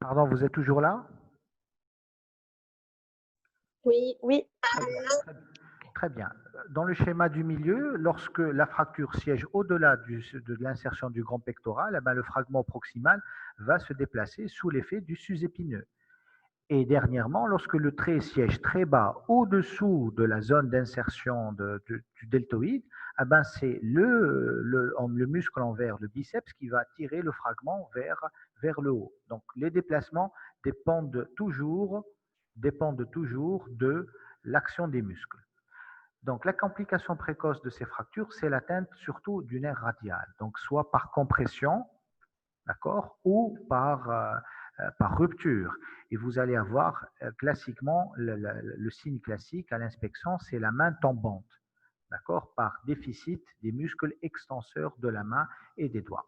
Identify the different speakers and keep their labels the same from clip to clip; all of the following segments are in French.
Speaker 1: Pardon, vous êtes toujours là?
Speaker 2: Oui, oui.
Speaker 1: Très bien, très bien. Dans le schéma du milieu, lorsque la fracture siège au-delà de l'insertion du grand pectoral, eh ben, le fragment proximal va se déplacer sous l'effet du sus-épineux. Et dernièrement, lorsque le trait siège très bas au-dessous de la zone d'insertion du deltoïde, eh ben, c'est le muscle envers le biceps qui va tirer le fragment vers le haut. Donc les déplacements dépendent toujours de l'action des muscles. Donc, la complication précoce de ces fractures, c'est l'atteinte surtout du nerf radial, donc soit par compression, d'accord, ou par rupture. Et vous allez avoir classiquement le signe classique à l'inspection, c'est la main tombante, d'accord, par déficit des muscles extenseurs de la main et des doigts.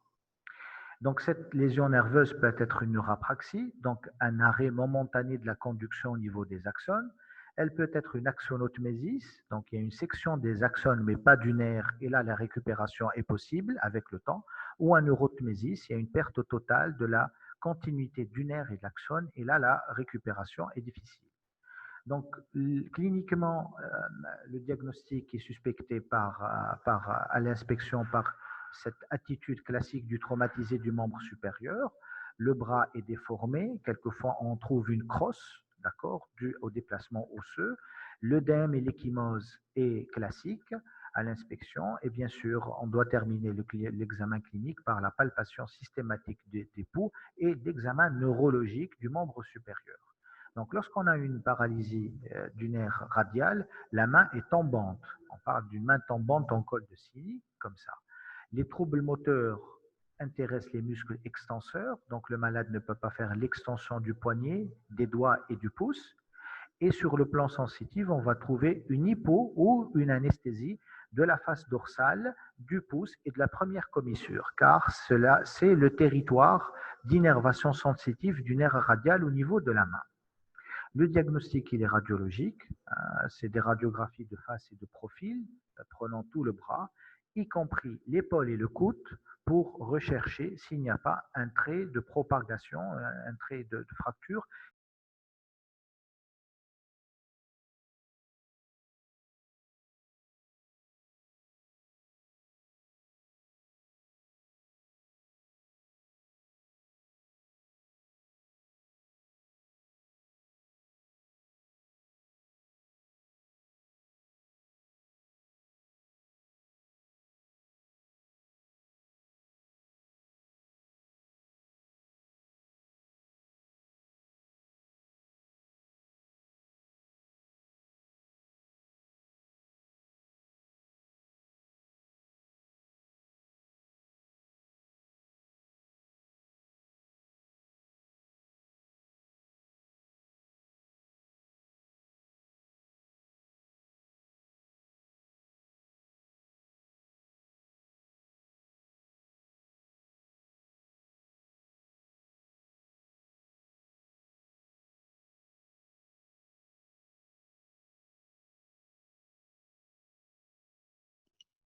Speaker 1: Donc, cette lésion nerveuse peut être une neurapraxie, donc un arrêt momentané de la conduction au niveau des axones. Elle peut être une axonotmésis, donc il y a une section des axones mais pas du nerf, et là la récupération est possible avec le temps, ou un neurotmésis, il y a une perte totale de la continuité du nerf et de l'axone, et là la récupération est difficile. Donc, cliniquement, le diagnostic est suspecté à l'inspection par cette attitude classique du traumatisé du membre supérieur. Le bras est déformé, quelquefois on trouve une crosse, d'accord, due au déplacement osseux. L'œdème et l'échymose est classique à l'inspection, et bien sûr, on doit terminer l'examen clinique par la palpation systématique des pouls et d'examen neurologique du membre supérieur. Donc, lorsqu'on a une paralysie du nerf radial, la main est tombante. On parle d'une main tombante en col de Silly, comme ça. Les troubles moteurs intéressent les muscles extenseurs, donc le malade ne peut pas faire l'extension du poignet, des doigts et du pouce. Et sur le plan sensitif, on va trouver une hypo ou une anesthésie de la face dorsale, du pouce et de la première commissure, car cela, c'est le territoire d'innervation sensitive du nerf radial au niveau de la main. Le diagnostic, il est radiologique. C'est des radiographies de face et de profil, prenant tout le bras, y compris l'épaule et le coude, pour rechercher s'il n'y a pas un trait de propagation, un trait de fracture.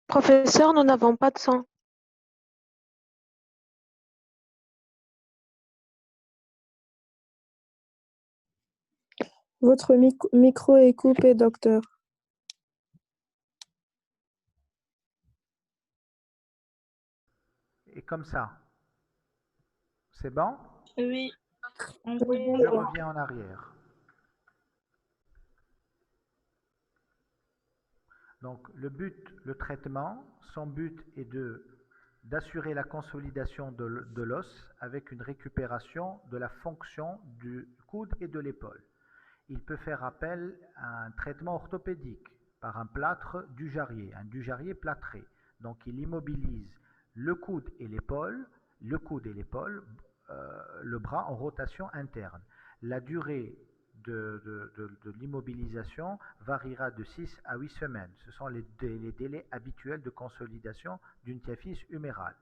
Speaker 2: Professeur, nous n'avons pas de son.
Speaker 3: Votre micro est coupé, docteur.
Speaker 1: Et comme ça, c'est bon?
Speaker 4: Oui, on
Speaker 3: Oui,
Speaker 4: vous
Speaker 1: Je
Speaker 4: entend.
Speaker 1: reviens en arrière. Donc, le traitement, son but est d'assurer la consolidation de l'os avec une récupération de la fonction du coude et de l'épaule. Il peut faire appel à un traitement orthopédique par un plâtre du jarrier, un du jarrier plâtré. Donc, il immobilise le coude et l'épaule, le bras en rotation interne. La durée de l'immobilisation variera de 6 à 8 semaines. Ce sont les délais habituels de consolidation d'une kyphésis humérale.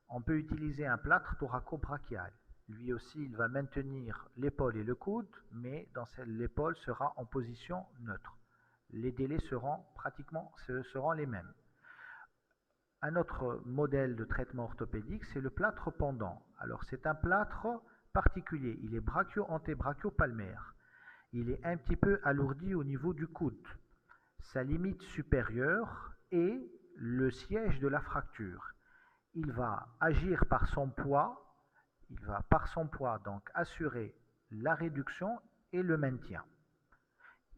Speaker 1: On peut utiliser un plâtre thoracobrachial. Lui aussi, il va maintenir l'épaule et le coude, mais l'épaule sera en position neutre. Les délais seront les mêmes. Un autre modèle de traitement orthopédique, c'est le plâtre pendant. Alors, c'est un plâtre particulier. Il est brachio-antébranchiopalmaire. Il est un petit peu alourdi au niveau du coude. Sa limite supérieure est le siège de la fracture. Il va agir par son poids, donc assurer la réduction et le maintien.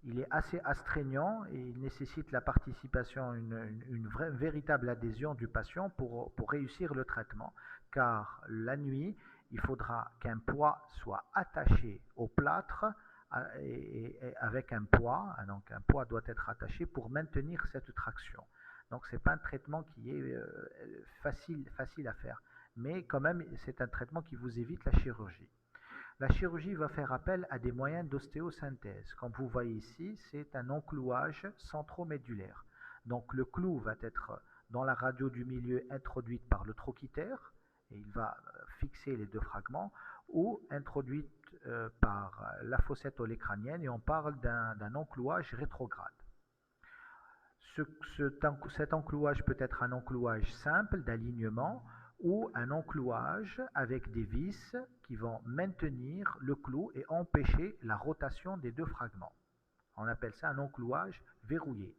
Speaker 1: Il est assez astreignant et il nécessite la participation, une véritable adhésion du patient pour réussir le traitement. Car la nuit, il faudra qu'un poids soit attaché au plâtre et avec un poids. Donc un poids doit être attaché pour maintenir cette traction. Donc ce n'est pas un traitement qui est facile à faire. Mais quand même, c'est un traitement qui vous évite la chirurgie. La chirurgie va faire appel à des moyens d'ostéosynthèse. Comme vous voyez ici, c'est un enclouage centromédulaire. Donc le clou va être dans la radio du milieu introduite par le trochitère, et il va fixer les deux fragments, ou introduite par la fossette olecrânienne, et on parle d'un enclouage rétrograde. Cet enclouage peut être un enclouage simple d'alignement, ou un enclouage avec des vis qui vont maintenir le clou et empêcher la rotation des deux fragments. On appelle ça un enclouage verrouillé.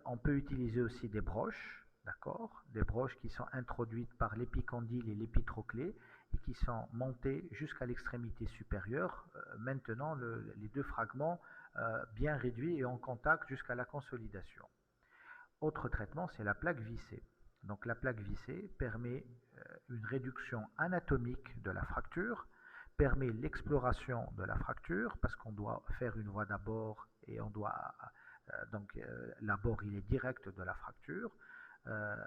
Speaker 1: On peut utiliser aussi des broches, d'accord, des broches qui sont introduites par l'épicondyle et l'épitroclé et qui sont montées jusqu'à l'extrémité supérieure, maintenant les deux fragments bien réduits et en contact jusqu'à la consolidation. Autre traitement, c'est la plaque vissée. Donc la plaque vissée permet une réduction anatomique de la fracture, permet l'exploration de la fracture parce qu'on doit faire une voie d'abord et on doit l'abord il est direct de la fracture,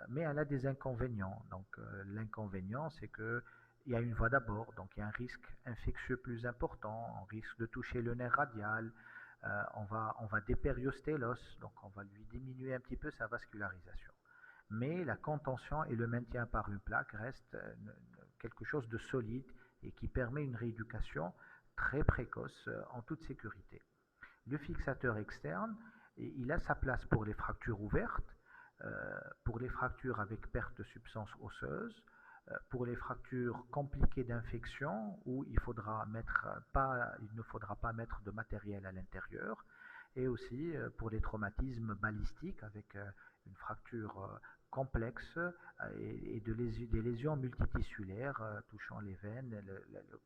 Speaker 1: mais elle a des inconvénients. Donc l'inconvénient c'est que il y a une voie d'abord, donc il y a un risque infectieux plus important, on risque de toucher le nerf radial, on va dépérioster l'os, donc on va lui diminuer un petit peu sa vascularisation. Mais la contention et le maintien par une plaque restent quelque chose de solide et qui permet une rééducation très précoce en toute sécurité. Le fixateur externe, il a sa place pour les fractures ouvertes, pour les fractures avec perte de substance osseuse, pour les fractures compliquées d'infection où il ne faudra pas mettre de matériel à l'intérieur, et aussi pour les traumatismes balistiques avec une fracture complexe et des lésions multitissulaires touchant les veines,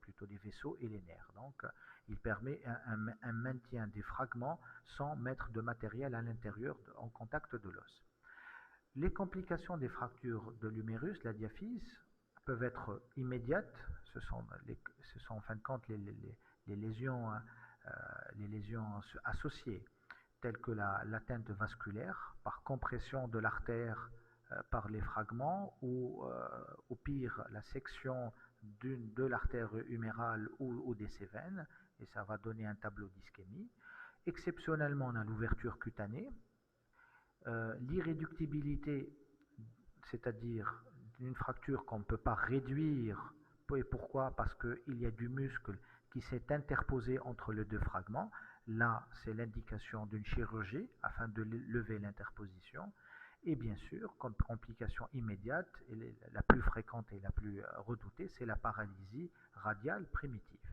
Speaker 1: plutôt les vaisseaux et les nerfs. Donc, il permet un maintien des fragments sans mettre de matériel à l'intérieur en contact de l'os. Les complications des fractures de l'humérus, la diaphyse, peuvent être immédiates. Ce sont en fin de compte les lésions associées, telles que l'atteinte vasculaire par compression de l'artère par les fragments ou au pire la section de l'artère humérale ou des veines, et ça va donner un tableau d'ischémie. Exceptionnellement, on a l'ouverture cutanée, l'irréductibilité, c'est-à-dire une fracture qu'on ne peut pas réduire. Et pourquoi? Parce qu'il y a du muscle qui s'est interposé entre les deux fragments. Là, c'est l'indication d'une chirurgie afin de lever l'interposition. Et bien sûr, comme complication immédiate, et la plus fréquente et la plus redoutée, c'est la paralysie radiale primitive.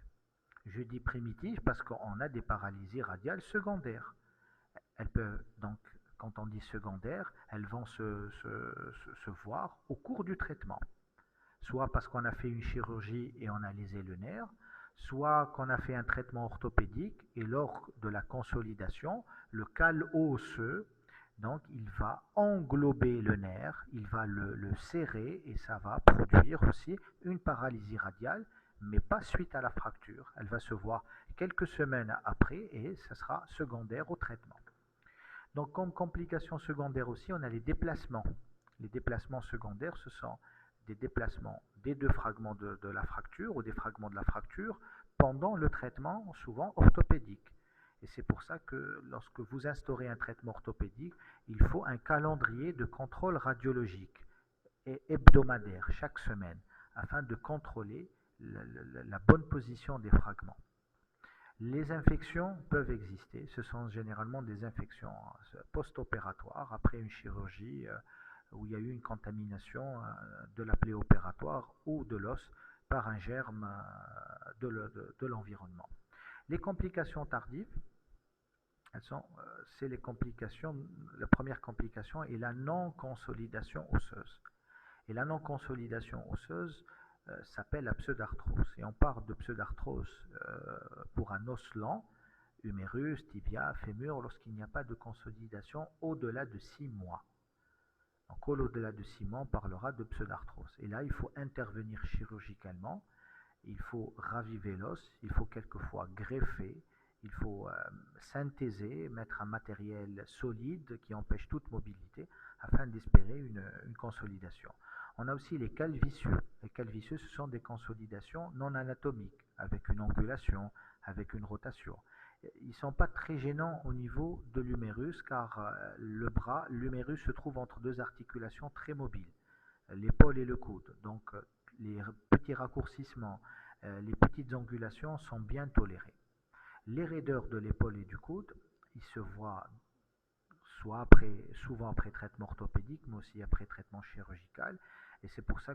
Speaker 1: Je dis primitive parce qu'on a des paralysies radiales secondaires. Elles peuvent donc, quand on dit secondaires, elles vont se voir au cours du traitement. Soit parce qu'on a fait une chirurgie et on a lésé le nerf, soit qu'on a fait un traitement orthopédique et lors de la consolidation, le cal osseux, donc il va englober le nerf, il va le serrer et ça va produire aussi une paralysie radiale, mais pas suite à la fracture. Elle va se voir quelques semaines après et ça sera secondaire au traitement. Donc comme complication secondaire aussi, on a les déplacements. Les déplacements secondaires, ce sont des déplacements des deux fragments de la fracture ou des fragments de la fracture pendant le traitement, souvent orthopédique. Et c'est pour ça que lorsque vous instaurez un traitement orthopédique, il faut un calendrier de contrôle radiologique et hebdomadaire chaque semaine afin de contrôler la bonne position des fragments. Les infections peuvent exister. Ce sont généralement des infections post-opératoires après une chirurgie où il y a eu une contamination de la plaie opératoire ou de l'os par un germe de l'environnement. Les complications tardives, c'est les complications, la première complication est la non-consolidation osseuse. Et la non-consolidation osseuse s'appelle la pseudarthrose. Et on parle de pseudarthrose pour un os lent, humérus, tibia, fémur, lorsqu'il n'y a pas de consolidation au-delà de 6 mois. Donc au-delà de 6 mois, on parlera de pseudarthrose. Et là, il faut intervenir chirurgicalement, il faut raviver l'os, il faut quelquefois greffer, il faut synthéser, mettre un matériel solide qui empêche toute mobilité afin d'espérer une consolidation. On a aussi les calvicieux. Les calvicieux, ce sont des consolidations non anatomiques, avec une angulation, avec une rotation. Ils ne sont pas très gênants au niveau de l'humérus, car l'humérus se trouve entre deux articulations très mobiles, l'épaule et le coude. Donc, les petits raccourcissements, les petites angulations sont bien tolérées. Les raideurs de l'épaule et du coude, ils se voient souvent après traitement orthopédique, mais aussi après traitement chirurgical. Et c'est pour ça